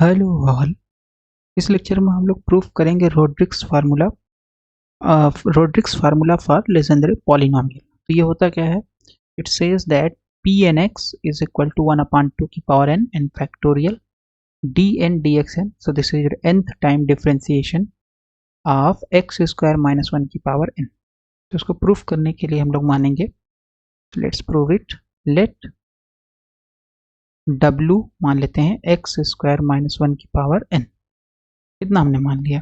Hello all. इस lecture में हम लोग प्रूफ करेंगे Rodrigues formula for Legendre polynomial. तो ये होता क्या है? It says that P N x is equal to 1/2 की power n n factorial d N D x n. So this is nth time differentiation of x square minus 1 की power N. तो इसको proof करने के लिए हम लोग मानेंगे, let's prove it. Let w मान लेते हैं एक्स स्क्वायर माइनस 1 की पावर n। इतना हमने मान लिया।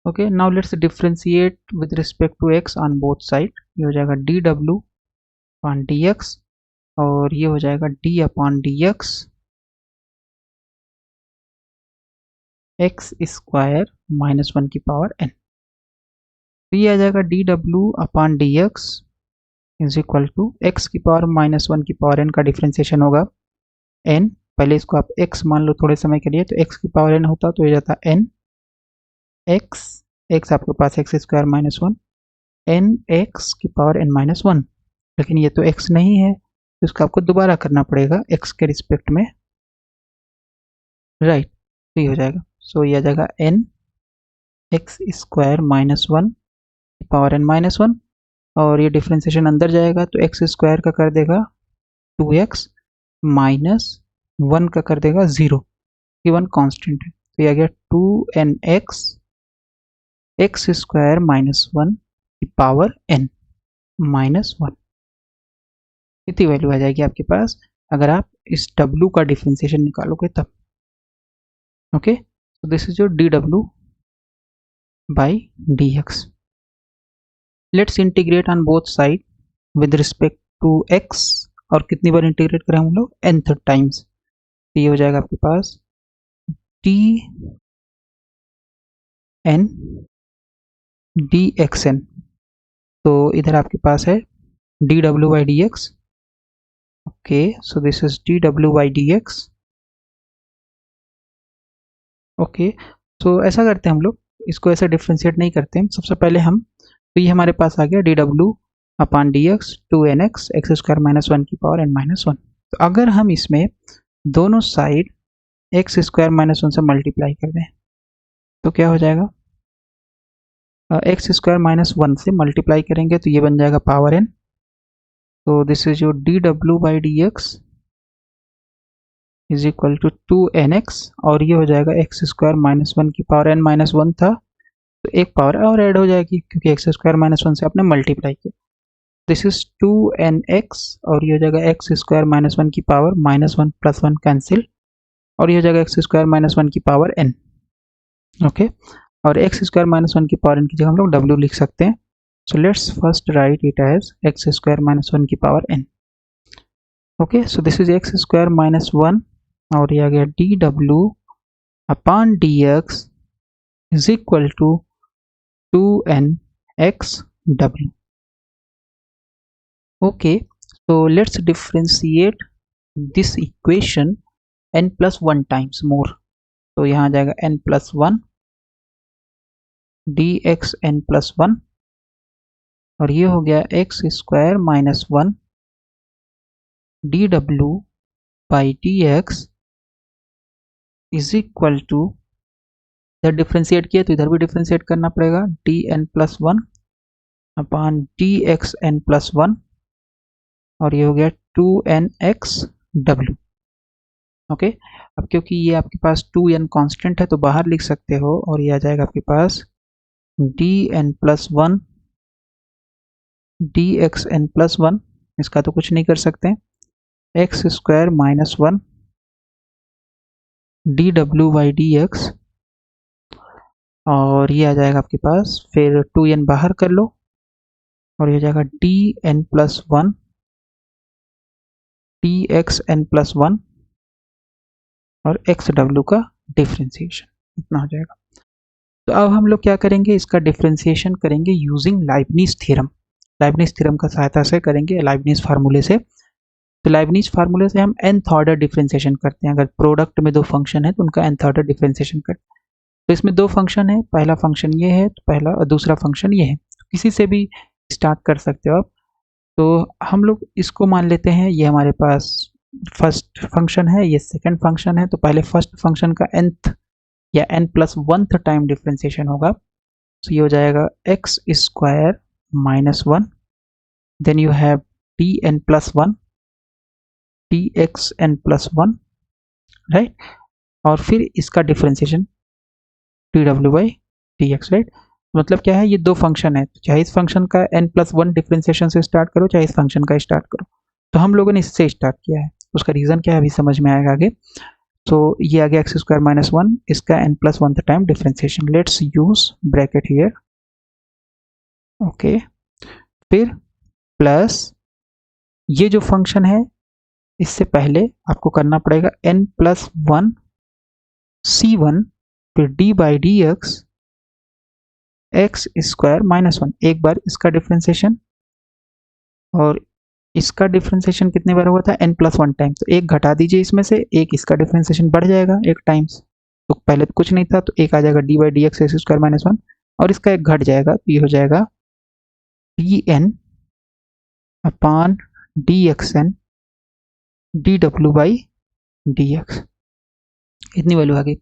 Okay, now let's differentiate with respect to x on both side. ये हो जाएगा डी डब्ल्यू अपॉन डी एक्स और ये हो जाएगा d upon d x square minus 1 की पावर n। तो ये आ जाएगा डी डब्ल्यू upon d x is equal to x की पावर माइनस 1 की पावर n का डिफ्रेंसिएशन होगा n। पहले इसको आप x मान लो थोड़े समय के लिए, तो x की पावर n होता तो ये जाता n x, x आपके पास X square minus 1 n x की पावर n माइनस 1। लेकिन ये तो x नहीं है, तो इसको आपको दोबारा करना पड़ेगा x के रिस्पेक्ट में, राइट। तो ये हो जाएगा, सो ये आ जाएगा n एक्स स्क्वायर माइनस 1 की पावर n माइनस 1 और ये डिफ्रेंसिएशन अंदर जाएगा तो एक्स स्क्वायर का कर देगा 2x माइनस 1 का कर देगा 0, ये 1 कांस्टेंट है। तो ये आ गया 2nx एक्स स्क्वायर माइनस 1 की पावर n माइनस 1। इतनी वैल्यू आ जाएगी आपके पास अगर आप इस w का डिफ्रेंसिएशन निकालोगे तब। Okay, so this is your dw by dx. Let's integrate on both side with respect to x। और कितनी बार इंटीग्रेट करें हम लोग? nth times. तो ये हो जाएगा आपके पास dn dxn। तो इधर आपके पास है dw by dx। Okay, so this is dw by dx। Okay, so ऐसा करते हैं हम लोग, इसको ऐसे डिफ्रेंशिएट नहीं करते हैं। सबसे पहले हम, तो ये हमारे पास आ गया डी डब्ल्यू upon d x 2nx x square minus 1 की पावर n माइनस 1। तो अगर हम इसमें दोनों साइड एक्स स्क्वायर माइनस 1 से मल्टीप्लाई कर दें तो क्या हो जाएगा? एक्स स्क्वायर माइनस 1 से मल्टीप्लाई करेंगे तो ये बन जाएगा पावर n। तो दिस इज योर डी डब्ल्यू by d x is equal to 2nx और ये हो जाएगा एक्स स्क्वायर माइनस 1 की पावर n माइनस 1 था, तो एक पावर और ऐड हो जाएगी क्योंकि एक्स स्क्वायर माइनस 1 से आपने मल्टीप्लाई किया। दिस इज 2nx और ये हो जाएगा एक्स स्क्वायर माइनस 1 की पावर माइनस 1 प्लस 1 कैंसिल और ये हो जाएगा एक्स स्क्वायर माइनस 1 की पावर n। ओके, और एक्स स्क्वायर माइनस 1 की पावर n की जगह हम लोग w लिख सकते हैं। So let's first write it as x square minus 1 की power n। Okay, so this is x square minus 1 और ये आ गया डी डब्ल्यू upon d x is equal to 2nxw। okay, so let's differentiate this equation n plus 1 times more। तो यहाँ आ जाएगा n plus 1 dx n plus 1 और ये हो गया x square minus 1 dw by dx is equal to, इधर differentiate किया तो इधर भी डिफ्रेंशिएट करना पड़ेगा, dn plus 1 upon dx n plus 1 और ये हो गया 2nxw। ओके, अब क्योंकि ये आपके पास 2n कांस्टेंट है तो बाहर लिख सकते हो और ये आ जाएगा आपके पास dn प्लस 1 dxn प्लस 1। इसका तो कुछ नहीं कर सकते, x square minus 1 dw by dx और ये आ जाएगा आपके पास, फिर 2n बाहर कर लो और ये हो जाएगा dn प्लस 1 dxn प्लस 1 और xw का डिफ्रेंसिएशन, इतना हो जाएगा। तो अब हम लोग क्या करेंगे, इसका डिफ्रेंसिएशन करेंगे using Leibniz theorem. Leibniz theorem का सहायता से करेंगे, लाइबनिज फार्मूले से। तो लाइबनिज फार्मूले से हम nth ऑर्डर डिफ्रेंसिएशन करते हैं। अगर प्रोडक्ट में दो फंक्शन है तो उनका nth ऑर्डर डिफ्रेंसिएशन करते हैं। तो इसमें दो फंक्शन है, पहला फंक्शन ये है तो पहला और दूसरा फंक्शन ये है। तो किसी से भी स्टार्ट कर सकते हो आप। तो हम लोग इसको मान लेते हैं, ये हमारे पास फर्स्ट फंक्शन है, ये सेकंड फंक्शन है, तो पहले फर्स्ट फंक्शन का nth या n+1th टाइम डिफरेंशिएशन होगा। तो ये हो जाएगा x square minus 1, then you have tn+1 txn+1, right, और फिर इसका डिफरेंशिएशन dw/dx, राइट। मतलब क्या है, ये दो फंक्शन है, चाहे इस फंक्शन का n+1 डिफरेंशिएशन से स्टार्ट करो, चाहे इस फंक्शन का स्टार्ट करो। तो हम लोगों ने इससे स्टार्ट किया है, उसका रीजन क्या है अभी समझ में आएगा आगे। तो ये आ गया एक्स स्क्वायर माइनस 1, इसका n+1 time differentiation. Let's use bracket here, okay. फिर प्लस ये जो फंक्शन है, इससे पहले आपको करना पड़ेगा n+1 c1 फिर d/dx एक्स स्क्वायर माइनस 1, एक बार इसका डिफरेंशिएशन, और इसका डिफरेंशिएशन कितने बार हुआ था, n+1 टाइम। तो एक घटा दीजिए इसमें से, एक इसका डिफरेंशिएशन बढ़ जाएगा एक टाइम्स, तो पहले तो कुछ नहीं था, तो एक आ जाएगा d/dx एक्स स्क्वायर माइनस 1, और इसका एक घट जाएगा, तो ये हो जाएगा dn/dxn dw/dx, इतनी वैल्यू आ गई।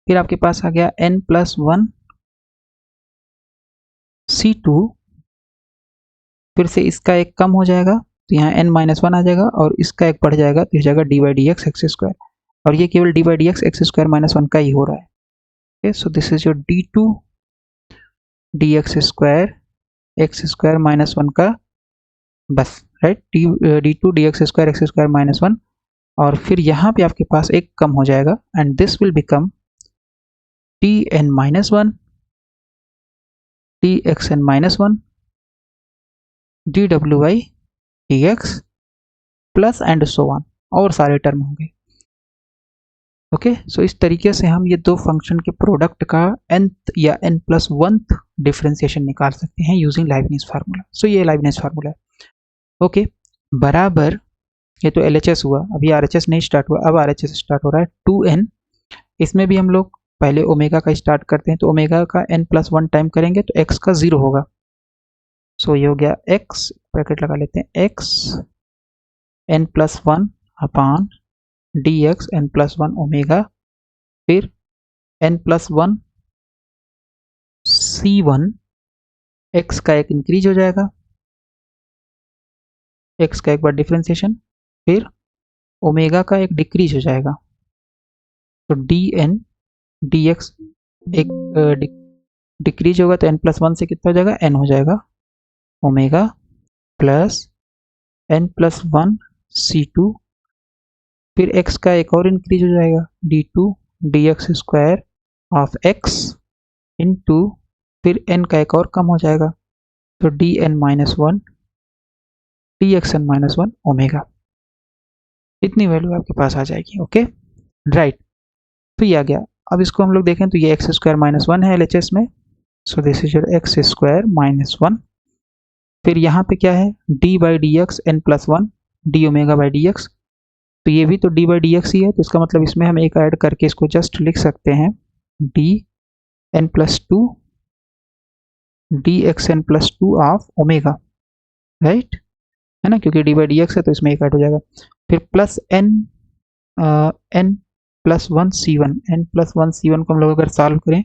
फिर आपके पास आ गया n+1 c2, फिर से इसका एक कम हो जाएगा, तो यहाँ n-1 आ जाएगा, और इसका एक बढ़ जाएगा, तो हो जाएगा d/dx एक्स स्क्वायर, और ये केवल d/dx एक्स स्क्वायर माइनस 1 का ही हो रहा है। Okay, so this is your d2 dx square x square minus 1 का बस, right, d2 dx square x square minus 1, और फिर यहाँ पे आपके पास एक कम हो जाएगा, and this will become tn-1 txn-1 dw/dx plus and so on, और सारे टर्म होंगे। ओके, सो इस तरीके से हम ये दो फंक्शन के प्रोडक्ट का nth या n+1th डिफरेंशिएशन निकाल सकते हैं यूजिंग लाइबनिज फार्मूला। सो ये लाइबनिज फार्मूला है। ओके, बराबर, ये तो LHS हुआ, अभी RHS नहीं स्टार्ट हुआ, अब RHS स्टार्ट हो रहा है 2n। इसमें भी हम लोग पहले ओमेगा का स्टार्ट करते हैं, तो ओमेगा का n+1 टाइम करेंगे तो x का 0 होगा। सो ये हो गया x, ब्रैकेट लगा लेते हैं, x n+1 अपान dx n+1 ओमेगा, फिर n+1 c1, x का एक इंक्रीज हो जाएगा, x का एक बार डिफरेंशिएशन, फिर ओमेगा का एक डिक्रीज हो जाएगा, तो dn dx एक डिक्रीज होगा, तो n+1 से कितना हो जाएगा, n हो जाएगा ओमेगा, प्लस n+1 c2, फिर x का एक और इंक्रीज हो जाएगा, d2 dx square of x into, फिर n का एक और कम हो जाएगा, तो dn-1 dxn-1 ओमेगा, इतनी वैल्यू आपके पास आ जाएगी। ओके, राइट, तो ये आ गया। अब इसको हम लोग देखें तो ये एक्स स्क्वायर माइनस 1 है LHS में, सो this is your x square minus 1। फिर यहाँ पे क्या है, d/dx n+1 d omega by dx, तो ये भी तो d/dx ही है, तो इसका मतलब इसमें हम एक ऐड करके इसको जस्ट लिख सकते हैं dn+2 dxn+2 of omega, right, है ना, क्योंकि d/dx है तो इसमें एक ऐड हो जाएगा। फिर प्लस n+1 c1 को हम लोग अगर सॉल्व करें,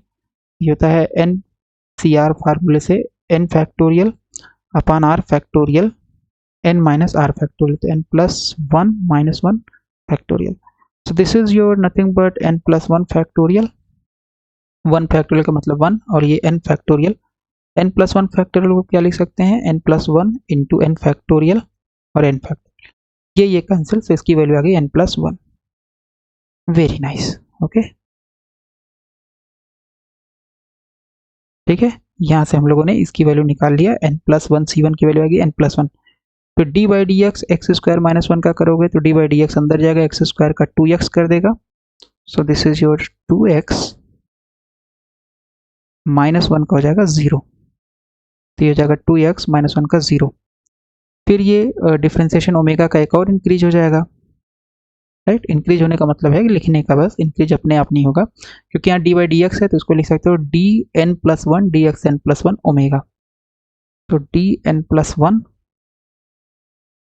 ये होता है NCR फार्मूले से n फैक्टोरियल अपान r factorial n minus r factorial, तो n+1 minus 1 factorial. So this is your nothing but n+1 factorial, 1 factorial का मतलब 1, और ये n फैक्टोरियल, n+1 फैक्टोरियल को क्या लिख सकते हैं, n+1 इंटू n फैक्टोरियल और n फैक्टोरियल, ये कैंसिल, तो इसकी वैल्यू आ गई n+1। वेरी नाइस, ओके, ठीक है, यहाँ से हम लोगों ने इसकी वैल्यू निकाल लिया, n+1 c1 की वैल्यू आ गई n+1। फिर d/dx एक्स स्क्वायर माइनस 1 का करोगे तो d/dx अंदर जाएगा, एक्स स्क्वायर का 2x कर देगा, सो this is your 2x minus 1 का हो जाएगा 0, तो ये हो जाएगा 2x माइनस 1 का 0। फिर ये डिफरेंशिएशन ओमेगा का एक और इंक्रीज हो जाएगा, राइट, इंक्रीज होने का मतलब है लिखने का, बस इंक्रीज अपने आप नहीं होगा, क्योंकि यहाँ d/dx है तो इसको लिख सकते हो dn+1 dxn+1 ओमेगा, तो dn+1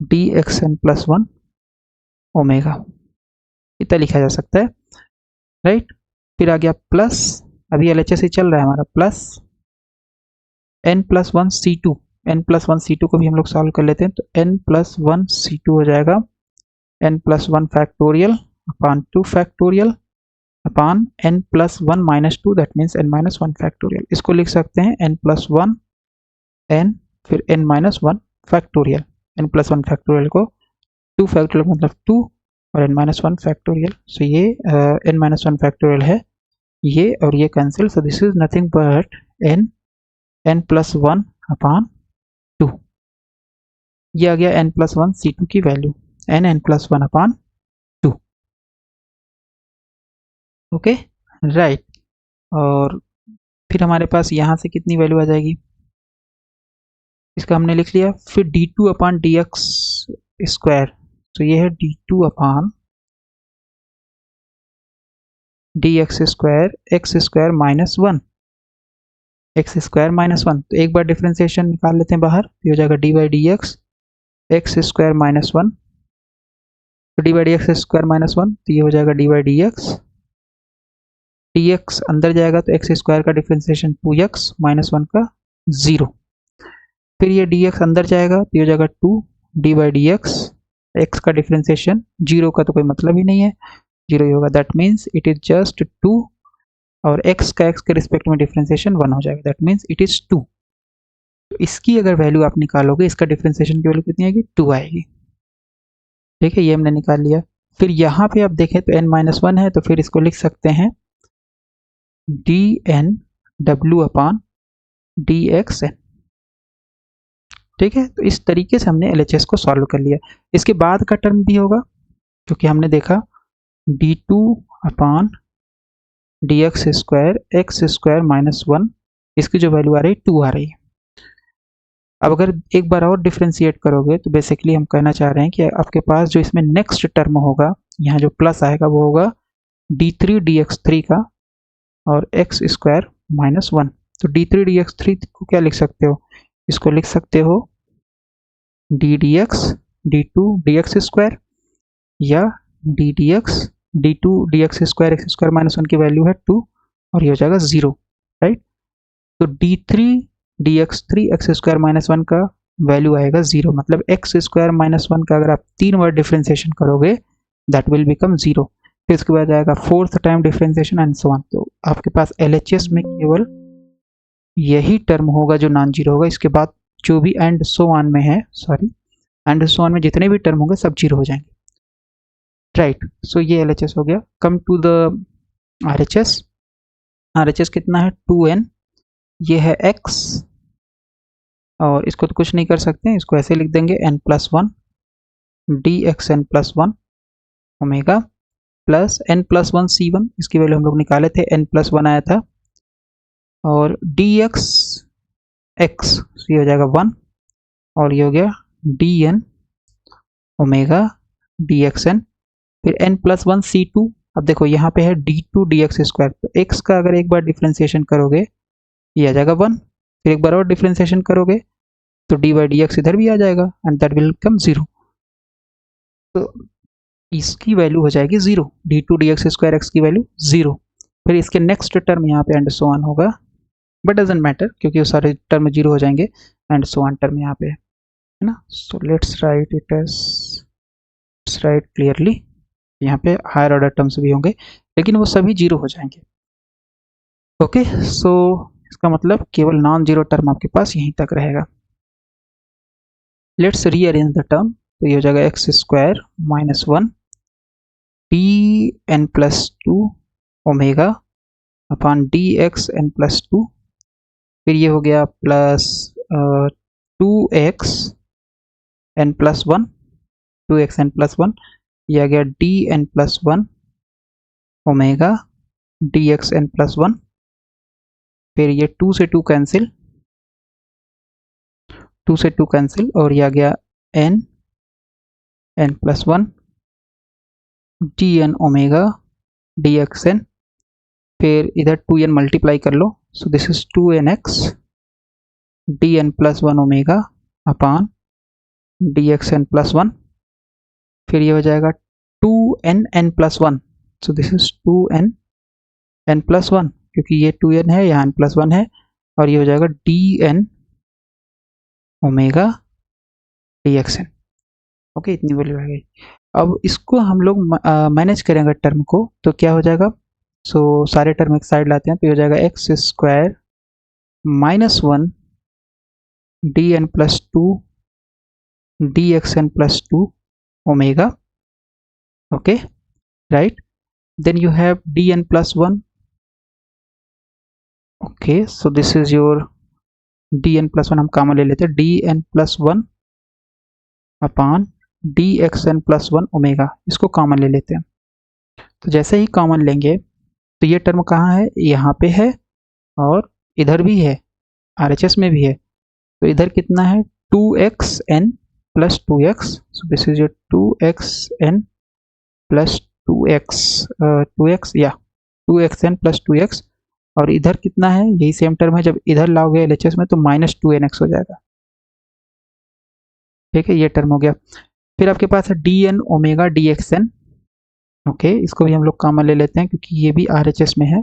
dxn+1 ओमेगा, इतना लिखा जा सकता है, राइट। फिर आ गया प्लस, अभी एलएचएस ही चल रहा है हमारा, plus n+1 c2, n+1 c2 को भी हम लोग सॉल्व कर लेते हैं, तो n+1 c2 हो जाएगा n+1 factorial upon 2 factorial upon n+1 -2, that means n-1 factorial. इसको लिख सकते हैं n+1 n फिर n-1 फैक्टोरियल, n+1 फैक्टोरियल को 2 फैक्टोरियल मतलब 2 और n-1 फैक्टोरियल, सो ये n-1 फैक्टोरियल है ये, और ये cancel, so this is nothing but n+1 upon 2, ये आ गया n+1 c2 की value, n+1 upon 2, okay, right. और फिर हमारे पास यहाँ से कितनी वैल्यू आ जाएगी, इसका हमने लिख लिया, फिर d2 अपॉन dx स्क्वायर, तो ये है d2 upon dx square x square -1, x square -1, तो एक बार डिफ्रेंसिएशन निकाल लेते हैं बाहर, तो हो जाएगा dy dx x स्क्वायर -1, तो dy dx स्क्वायर -1, तो ये हो जाएगा dy dx, dx अंदर जाएगा तो x स्क्वायर का डिफ्रेंसिएशन 2x -1 का 0, फिर ये dx अंदर जाएगा तो ये हो जाएगा 2 dy dx, x का डिफ्रेंसिएशन 0 का तो कोई मतलब ही नहीं है, 0 ही होगा, that means it is just 2, और x का x के रिस्पेक्ट में डिफ्रेंसिएशन 1 हो जाएगा, दैट मीन्स इट इज 2। तो इसकी अगर वैल्यू आप निकालोगे, इसका डिफ्रेंसिएशन की वैल्यू कितनी आएगी, 2 आएगी, ठीक है, ये हमने निकाल लिया। फिर यहाँ पे आप देखें तो n-1 है, तो फिर इसको लिख सकते हैं dnw अपॉन dxn, ठीक है। तो इस तरीके से हमने LHS को सॉल्व कर लिया। इसके बाद का टर्म भी होगा, क्योंकि हमने देखा d2 upon dx square x square -1, इसकी जो वैल्यू आ रही है 2 आ रही है। अब अगर एक बार और डिफ्रेंशिएट करोगे तो बेसिकली हम कहना चाह रहे हैं कि आपके पास जो इसमें नेक्स्ट टर्म होगा, यहाँ जो प्लस आएगा वो होगा d3 dx3 का और x स्क्वायर -1, तो d3 dx3 को क्या लिख सकते हो, इसको लिख सकते हो d dx d2 dx square या d dx d2 dx square x square -1 की वैल्यू है 2 और ये हो जाएगा 0, राइट। तो d3 dx3 x स्क्वायर -1 का वैल्यू आएगा 0, मतलब x स्क्वायर -1 का अगर आप 3 बार डिफ्रेंसिएशन करोगे दैट विल बिकम 0, फिर उसके बाद आएगा 4th time differentiation and so on. तो आपके पास LHS में केवल यही टर्म होगा जो नॉन जीरो होगा, इसके बाद जो भी एंड सो ऑन में है, सॉरी एंड सो ऑन में जितने भी टर्म होंगे सब जीरो हो जाएंगे, राइट। सो ये LHS हो गया। Come to the RHS, RHS कितना है 2n, ये है x, और इसको तो कुछ नहीं कर सकते हैं, इसको ऐसे लिख देंगे n+1 dxn+1 omega plus n+1 c1, इसकी वैल्यू हम लोग निकाले थे, n+1 आया था, और dx x ये हो जाएगा 1, और ये हो गया dn ओमेगा dxn, फिर n+1 c2, अब देखो यहाँ पे है d2 dx स्क्वायर, तो x का अगर एक बार डिफ्रेंसिएशन करोगे ये आ जाएगा 1, फिर एक बार और डिफ्रेंसिएशन करोगे तो dy dx इधर भी आ जाएगा एंड दैट विल बिकम 0, तो इसकी वैल्यू हो जाएगी 0, d2 dx स्क्वायर x की वैल्यू 0, फिर इसके नेक्स्ट टर्म यहाँ पे एंड सो ऑन होगा, बट डजंट मैटर क्योंकि वो सारे टर्म 0 हो जाएंगे, एंड सो ऑन टर्म यहाँ पे है ना। So let's write it as, let's write clearly, यहाँ पे हायर ऑर्डर टर्म्स भी होंगे लेकिन वो सभी 0 हो जाएंगे, ओके। सो इसका मतलब केवल नॉन जीरो टर्म आपके पास यहीं तक रहेगा। लेट्स रीअरेंज द टर्म, तो ये हो जाएगा x square -1 dn+2 omega upon dxn+2, फिर ये हो गया प्लस 2x n+1 2xn+1, ये आ गया dn+1 ओमेगा dxn+1, फिर ये 2 से 2 कैंसिल, 2 से 2 कैंसिल, और ये आ गया n+1 dn ओमेगा dxn, फिर इधर 2n मल्टीप्लाई कर लो, so this is 2nx dn+1 omega upon dxn+1, फिर ये हो जाएगा 2n n+1, so this is 2n n+1, क्योंकि ये 2n है, यहाँ n+1 है, और ये हो जाएगा dn ओमेगा dxn। ओके, इतनी वैल्यू आ गई। अब इसको हम लोग मैनेज करेंगे टर्म को, तो क्या हो जाएगा, सो सारे टर्म एक साइड लाते हैं, तो ये हो जाएगा x² -1 dn+2 dxn+2 omega, okay, right? Then you have dn+1, okay, so this is your dn+1, हम कॉमन ले लेते हैं, dn+1 अपॉन dxn+1 ओमेगा, इसको कॉमन ले लेते हैं। तो जैसे ही कॉमन लेंगे तो ये टर्म कहाँ है, यहाँ पे है, और इधर भी है, RHS में भी है, तो इधर कितना है 2xn plus 2x, so this is your 2xn plus 2x या 2xn plus 2x, और इधर कितना है, यही सेम टर्म है, जब इधर लाओगे LHS में तो -2nx हो जाएगा। ठीक है, ये टर्म हो गया। फिर आपके पास है dn ओमेगा dxn, ओके, इसको भी हम लोग कॉमन ले लेते हैं क्योंकि ये भी RHS में है,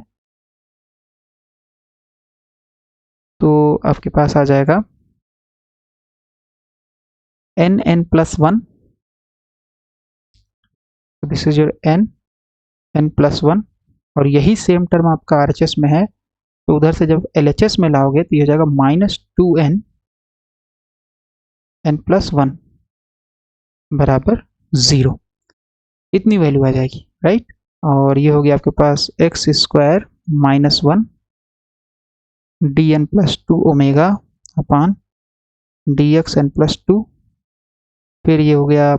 तो आपके पास आ जाएगा n+1, this is your n+1, और यही सेम टर्म आपका RHS में है, तो उधर से जब LHS में लाओगे तो ये हो जाएगा -2n n+1 बराबर 0, इतनी वैल्यू आ जाएगी, राइट। और ये हो गया आपके पास x² -1 dn+2 ओमेगा अपान dxn+2, फिर ये हो गया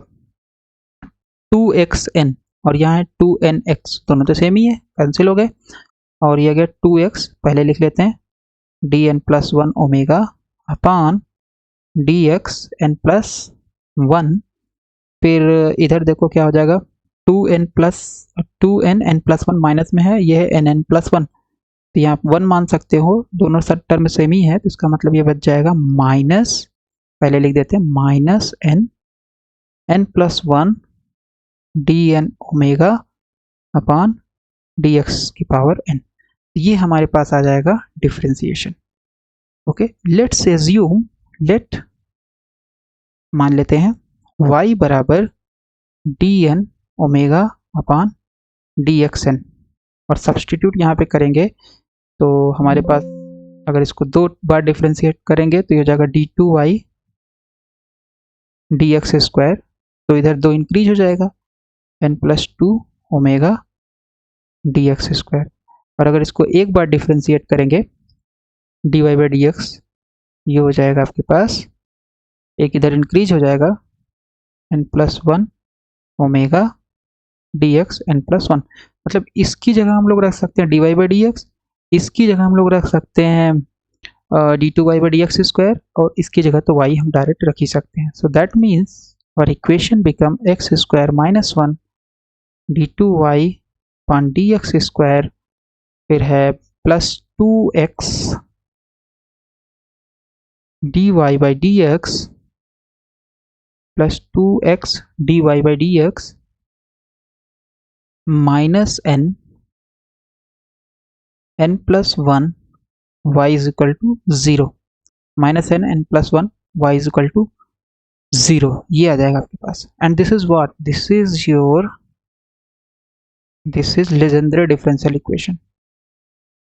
2xn, और यहाँ है 2nx, दोनों तो सेम ही है, कैंसिल हो गए, और ये गया 2x, पहले लिख लेते हैं dn+1 ओमेगा अपान dxn+1, फिर इधर देखो क्या हो जाएगा, 2n n+1 माइनस में है, ये है nn+1, तो यहाँ 1 मान सकते हो, दोनों सब टर्म सेम ही है, तो इसका मतलब ये बच जाएगा माइनस, पहले लिख देते हैं minus n+1 dn omega upon dx की पावर n, ये हमारे पास आ जाएगा differentiation. Okay, let's assume, let मान लेते हैं y बराबर dn ओमेगा अपान dxn, और सब्सटीट्यूट यहाँ पे करेंगे तो हमारे पास, अगर इसको 2 बार डिफरेंशिएट करेंगे तो ये हो जाएगा d2y dx², तो इधर 2 इंक्रीज हो जाएगा n+2 ओमेगा dx², और अगर इसको एक बार डिफरेंशिएट करेंगे dy/dx, ये हो जाएगा आपके पास, एक इधर इंक्रीज हो जाएगा n+1 ओमेगा dx n+1, मतलब इसकी जगह हम लोग रख सकते हैं dy/dx, इसकी जगह हम लोग रख सकते हैं d2y/dx², और इसकी जगह तो y हम डायरेक्ट रख ही सकते हैं। सो दैट मीन्स और equation become x² -1 d2y upon dx², फिर है plus 2x dy/dx plus 2x dy/dx minus n+1 y is equal to 0, minus n+1 y is equal to 0, ये आ जाएगा आपके पास। And this is what, this is your, this is Legendre differential equation,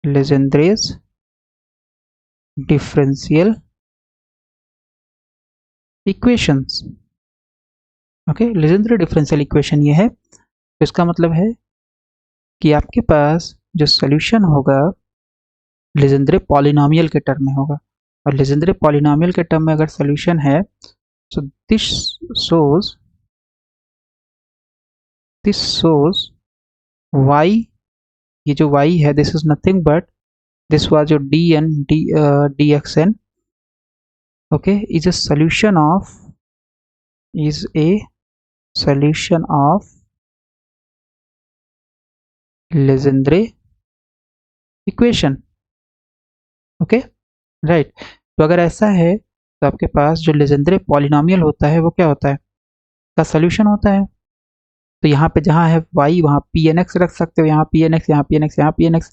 Legendre's differential equations. Okay, Legendre differential equation ये है, तो इसका मतलब है कि आपके पास जो सॉल्यूशन होगा लेजेंड्रे पॉलिनोमियल के टर्म में होगा, और लेजेंड्रे पॉलिनोमियल के टर्म में अगर सॉल्यूशन है, सो दिस शोज y, ये जो y है, this is nothing but this was your dn dxn, okay, is a solution of Legendre equation. Okay, right, तो अगर ऐसा है तो आपके पास जो लेजेंड्रे पॉलिनोमियल होता है वो क्या होता है, का सॉल्यूशन होता है, तो यहाँ पे जहाँ है y वहाँ पी एन एक्स रख सकते हो, यहाँ पी एन एक्स, यहाँ पी एन एक्स, यहाँ पी एन एक्स।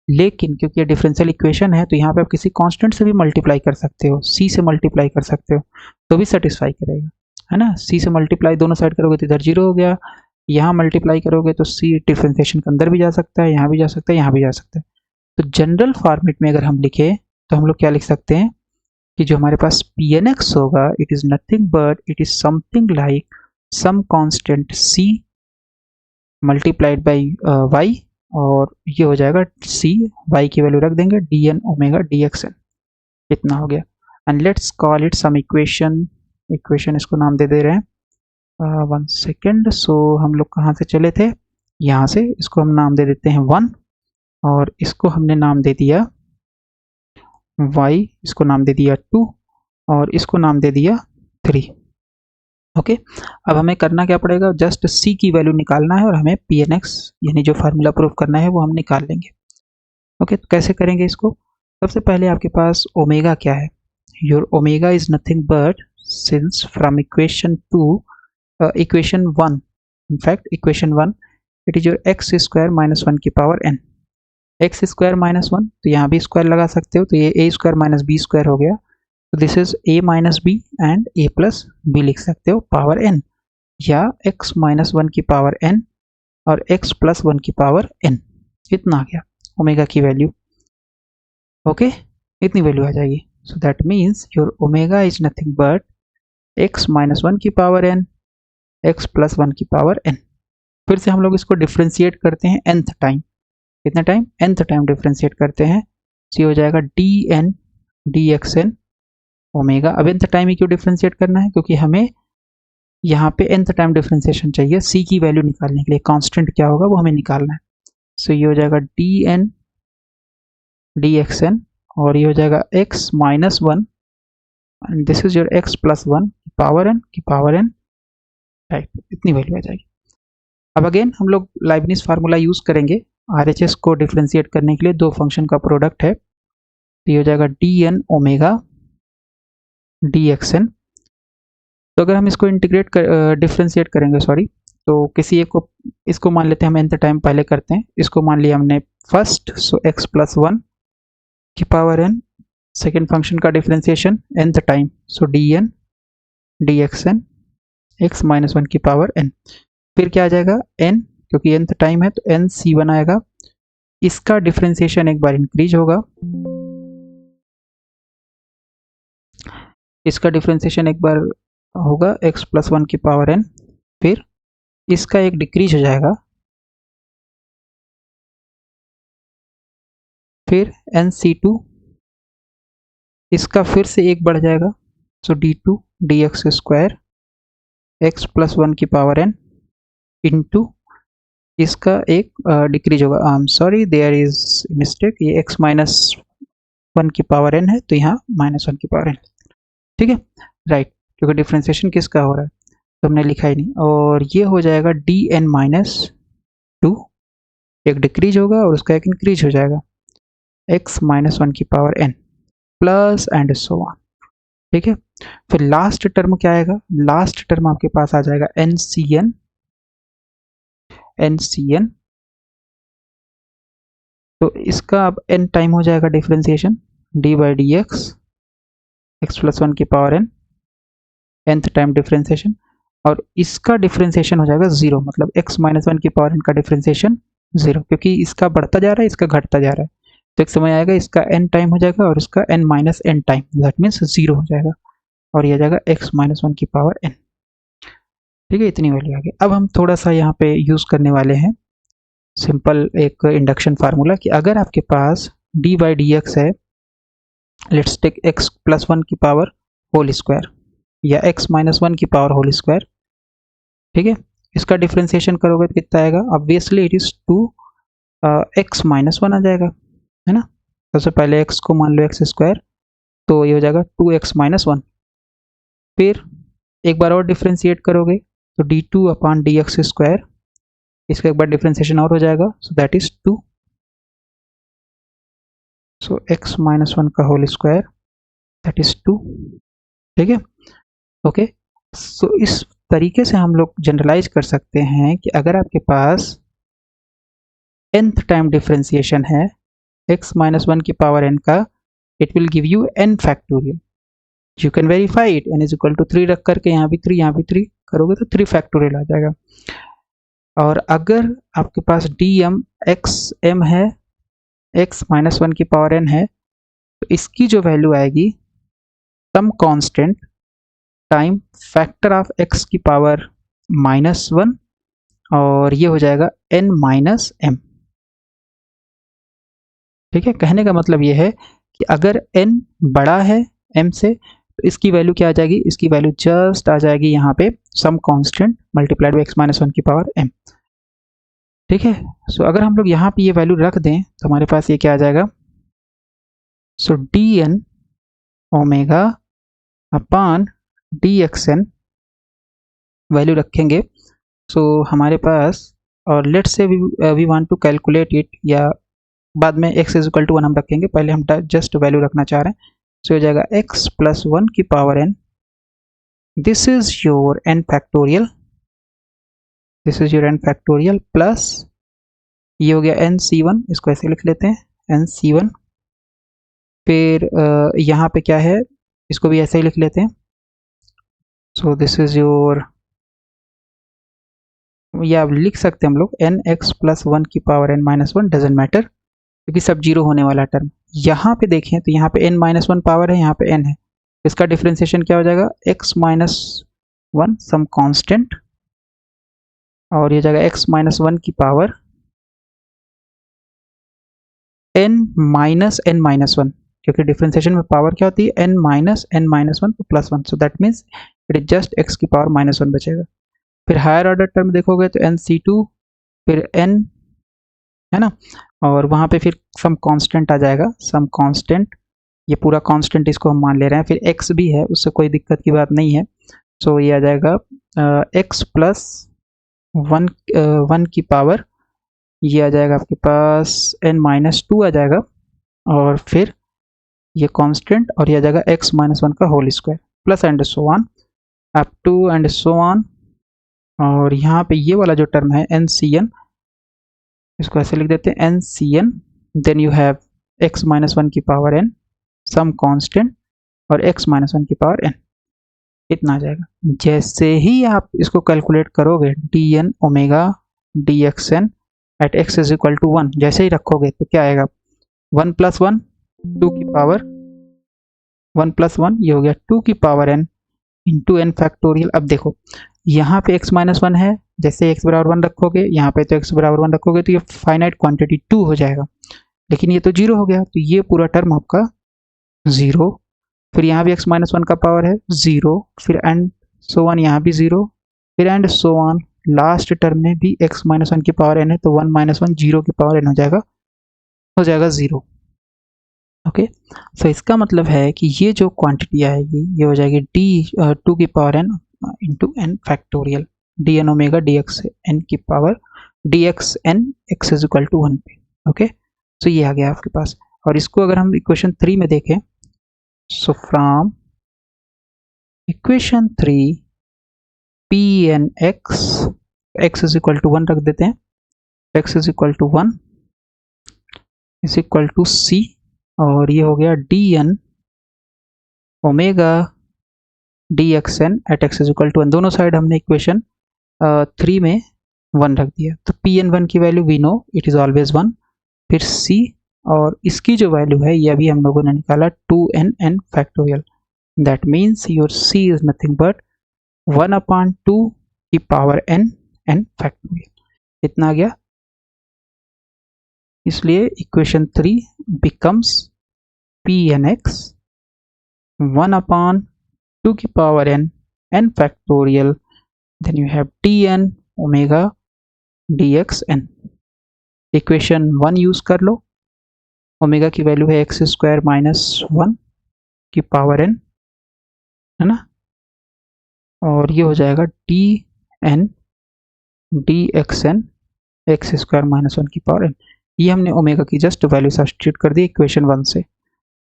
लेकिन क्योंकि ये डिफरेंशियल इक्वेशन है तो यहाँ पे आप किसी कांस्टेंट से भी मल्टीप्लाई कर सकते हो, c से मल्टीप्लाई कर सकते हो तो भी सेटिस्फाई करेगा, है ना। c से मल्टीप्लाई दोनों साइड करोगे तो इधर 0 हो गया, यहाँ मल्टीप्लाई करोगे तो c डिफरेंशिएशन के अंदर भी जा सकता है, यहाँ भी जा सकता है, यहाँ भी जा सकता है। तो जनरल फॉर्मेट में अगर हम लिखे तो हम लोग क्या लिख सकते हैं कि जो हमारे पास पी एन एक्स होगा, it is nothing but it is something like some constant c multiplied by y, और ये हो जाएगा c, y की वैल्यू रख देंगे d n omega d x n, इतना हो गया। And let's call it some equation इसको नाम दे रहे हैं 1 सेकेंड। सो हम लोग कहाँ से चले थे, यहाँ से, इसको हम नाम दे देते हैं 1, और इसको हमने नाम दे दिया y, इसको नाम दे दिया 2, और इसको नाम दे दिया 3। ओके, अब हमें करना क्या पड़ेगा, जस्ट c की वैल्यू निकालना है और हमें पी एन एक्स यानी जो फार्मूला प्रूफ करना है वो हम निकाल लेंगे। ओके, तो कैसे करेंगे इसको, सबसे पहले आपके पास ओमेगा क्या है, your omega is nothing but, since from equation 2 equation 1, in fact equation 1, it is your x square minus 1 की power n, x square minus 1, तो यहाँ भी स्क्वायर लगा सकते हो, तो ये a square minus b square हो गया, तो this is a minus b and a plus b लिख सकते हो पावर n, या x माइनस 1 की पावर n और x प्लस 1 की पावर n, इतना आ गया ओमेगा की वैल्यू। ओके, इतनी वैल्यू आ जाएगी। So that means your omega is nothing but x minus 1 की पावर n, x प्लस 1 की पावर n। फिर से हम लोग इसको डिफ्रेंशिएट करते हैं nth टाइम, कितना टाइम, nth टाइम डिफ्रेंशिएट करते हैं, तो हो जाएगा d N D x n omega. अब nth टाइम ही क्यों डिफ्रेंशिएट करना है, क्योंकि हमें यहाँ पे nth टाइम डिफ्रेंशिएशन चाहिए c की वैल्यू निकालने के लिए, कांस्टेंट क्या होगा वो हमें निकालना है। सो ये हो जाएगा d N D x n, और ये हो जाएगा x minus 1 and this is your x plus 1 power n की पावर n, राइट, इतनी वैल्यू आ जाएगी। अब अगेन हम लोग लाइबनिज फार्मूला यूज करेंगे RHS को डिफ्रेंशिएट करने के लिए, दो फंक्शन का प्रोडक्ट है, तो ये हो जाएगा d n omega d x n. तो अगर हम इसको इंटीग्रेट कर डिफ्रेंशिएट करेंगे, सॉरी, तो किसी एक को, इसको मान लेते हैं हम nth टाइम पहले करते हैं, इसको मान लिया हमने फर्स्ट, सो x प्लस 1 की पावर n, सेकेंड फंक्शन का differentiation nth time, so D N D x N X minus 1 की पावर n। फिर क्या आ जाएगा n, क्योंकि nth टाइम है तो n c1 आएगा, इसका डिफ्रेंशिएशन एक बार इंक्रीज होगा, इसका डिफ्रेंशिएशन एक बार होगा x प्लस 1 की पावर n, फिर इसका एक डिक्रीज हो जाएगा, फिर nc2, इसका फिर से एक बढ़ जाएगा, so d2 dx square x plus 1 की पावर n इंटू इसका एक डिक्रीज होगा, I am sorry there is mistake, ये x माइनस 1 की पावर n है तो यहाँ माइनस 1 की पावर n, ठीक है, राइट, क्योंकि डिफ्रेंशिएशन किसका हो रहा है तो हमने लिखा ही नहीं, और ये हो जाएगा डी एन माइनस 2, एक डिक्रीज होगा और उसका एक इंक्रीज हो जाएगा x माइनस 1 की power n plus and so on, ठीक है। फिर लास्ट टर्म क्या आएगा, लास्ट टर्म आपके पास आ जाएगा NCN, तो इसका अब n टाइम हो जाएगा differentiation d by d x plus 1 की power n, nth time differentiation, और इसका डिफ्रेंशिएशन हो जाएगा 0, मतलब x माइनस 1 की पावर n का डिफ्रेंशिएशन 0, क्योंकि इसका बढ़ता जा रहा है, इसका घटता जा रहा है, तो एक समय आएगा इसका n टाइम हो जाएगा और इसका n minus n time, that means 0 हो जाएगा, और यह जाएगा x माइनस 1 की पावर n, ठीक है, इतनी वैल्यू आ गई। अब हम थोड़ा सा यहाँ पे यूज करने वाले हैं सिंपल एक इंडक्शन फार्मूला, कि अगर आपके पास d बाई डी एक्स है, लेट्स टेक x प्लस 1 की पावर होल स्क्वायर या x माइनस 1 की पावर होल स्क्वायर, ठीक है, इसका डिफ्रेंशिएशन करोगे तो कितना आएगा, obviously it is 2x minus 1 आ जाएगा, है ना। सबसे पहले x को मान लो x स्क्वायर, तो ये हो जाएगा 2x माइनस 1, फिर एक बार और डिफ्रेंशिएट करोगे तो d2 upon d x square, इसका एक बार डिफ्रेंशिएशन और हो जाएगा, so that is 2, so x minus 1 का होल स्क्वायर दैट इज 2, ठीक है, ओके। सो इस तरीके से हम लोग जनरलाइज कर सकते हैं कि अगर आपके पास nth टाइम डिफरेंशिएशन है x माइनस 1 की पावर n का, it will give you n factorial. You can verify it, n is equal to 3 रख करके यहाँ भी 3 यहाँ भी 3 करोगे तो 3 फैक्टोरियल आ जाएगा। और अगर आपके पास dm x m है, x माइनस 1 की पावर n है, तो इसकी जो वैल्यू आएगी some constant time factor of x की पावर माइनस 1, और ये हो जाएगा n माइनस m। ठीक है, कहने का मतलब ये है कि अगर n बड़ा है m से तो इसकी वैल्यू क्या आ जाएगी, इसकी वैल्यू जस्ट आ जाएगी यहाँ पे some constant multiplied by x minus 1 की पावर m। ठीक है, सो अगर हम लोग यहाँ पे ये वैल्यू रख दें तो हमारे पास ये क्या आ जाएगा, so dn omega upon dxn value रखेंगे। सो हमारे पास, और let's say we want to calculate it, या बाद में x इज इक्वल टू 1 हम रखेंगे, पहले हम जस्ट वैल्यू रखना चाह रहे हैं। सो हो जाएगा x प्लस 1 की power n, this is your n factorial, this is your n factorial, plus ये हो गया nc1, इसको ऐसे लिख लेते हैं nc1। फिर यहाँ पे क्या है, इसको भी ऐसे ही लिख लेते हैं। सो दिस इज योर, या लिख सकते हैं हम लोग nx प्लस 1 की power n minus 1, doesn't matter क्योंकि सब जीरो होने वाला टर्म। यहाँ पे देखें तो यहाँ पे n माइनस 1 पावर है, यहाँ पे n है, इसका डिफ्रेंसिएशन क्या हो जाएगा, x माइनस 1 सम कांस्टेंट, और ये जाएगा x माइनस 1 की power n minus n minus 1, क्योंकि डिफ्रेंसिएशन में पावर क्या होती है, n माइनस n-1 तो plus 1, so that means it is just x की पावर माइनस 1 बचेगा। फिर हायर ऑर्डर टर्म देखोगे तो nc2, फिर n है ना, और वहाँ पे फिर सम कांस्टेंट आ जाएगा, सम कांस्टेंट, ये पूरा कांस्टेंट इसको हम मान ले रहे हैं, फिर x भी है, उससे कोई दिक्कत की बात नहीं है। सो ये आ जाएगा x प्लस 1 की पावर, ये आ जाएगा आपके पास n माइनस 2 आ जाएगा, और फिर ये कांस्टेंट, और ये आ जाएगा x माइनस 1 का whole square, plus and so on up to and so on. और यहाँ पे ये वाला जो टर्म है ncn, इसको ऐसे लिख देते हैं ncn, then you have x minus 1 की पावर n सम कांस्टेंट और x माइनस 1 की पावर n, इतना आ जाएगा। जैसे ही आप इसको कैलकुलेट करोगे dn omega dxn at x is equal to 1, जैसे ही रखोगे तो क्या आएगा, 1 प्लस 1 2 की पावर 1 प्लस 1, ये हो गया 2 की power n into n factorial. अब देखो यहाँ पे x माइनस 1 है, जैसे x बराबर 1 रखोगे, यहाँ पे तो x बराबर 1 रखोगे तो ये फाइनाइट क्वांटिटी 2 हो जाएगा, लेकिन ये तो 0 हो गया, तो ये पूरा टर्म आपका 0। फिर यहाँ भी x माइनस 1 का पावर है 0, फिर एंड सो ऑन, यहाँ भी 0, फिर and so on, last term में भी x माइनस 1 की पावर n है, तो 1 माइनस 1 0 की पावर n हो जाएगा 0। ओके, सो इसका मतलब है कि ये जो क्वांटिटी आएगी ये हो जाएगी d2 की power n into n factorial dn omega dx n की power dx n x is equal to 1 पे। ओके, सो ये आ गया आपके पास। और इसको अगर हम इक्वेशन 3 में देखें, so from equation 3 pn x is equal to 1 रख देते हैं, x is equal to 1 is equal to c, और ये हो गया dn omega dxn at x is equal to 1। दोनों साइड हमने इक्वेशन 3 में 1 रख दिया, तो pn1 की value we know it is always 1, फिर c, और इसकी जो वैल्यू है ये अभी हम लोगों ने निकाला 2n factorial, that means your c is nothing but 1/2 की पावर n फैक्टोरियल, इतना आ गया। इसलिए इक्वेशन 3 बिकम्स pnx 1/2 की power n factorial, then you have dn omega dxn। Equation 1 use कर लो, ओमेगा की वैल्यू है x स्क्वायर माइनस 1 की पावर n, है ना, और ये हो जाएगा dn dxn x square minus 1 की पावर n। ये हमने ओमेगा की जस्ट वैल्यू सब्स्टिट्यूट कर दी इक्वेशन 1 से।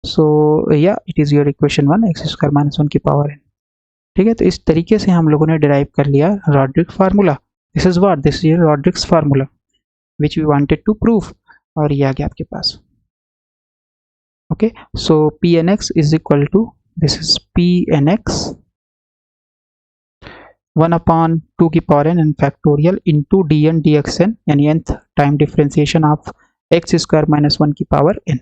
सो या it is your equation 1 x square minus 1 की पावर n। ठीक है, तो इस तरीके से हम लोगों ने डिराइव कर लिया Rodrigues formula. This is what, this is Rodrigues formula which we wanted to prove, और ये आ गया आपके पास। Okay, so P N x is equal to, this is P N X 1/2 की power n N factorial into D N D x N, यानी nth time differentiation of x square minus 1 की power n।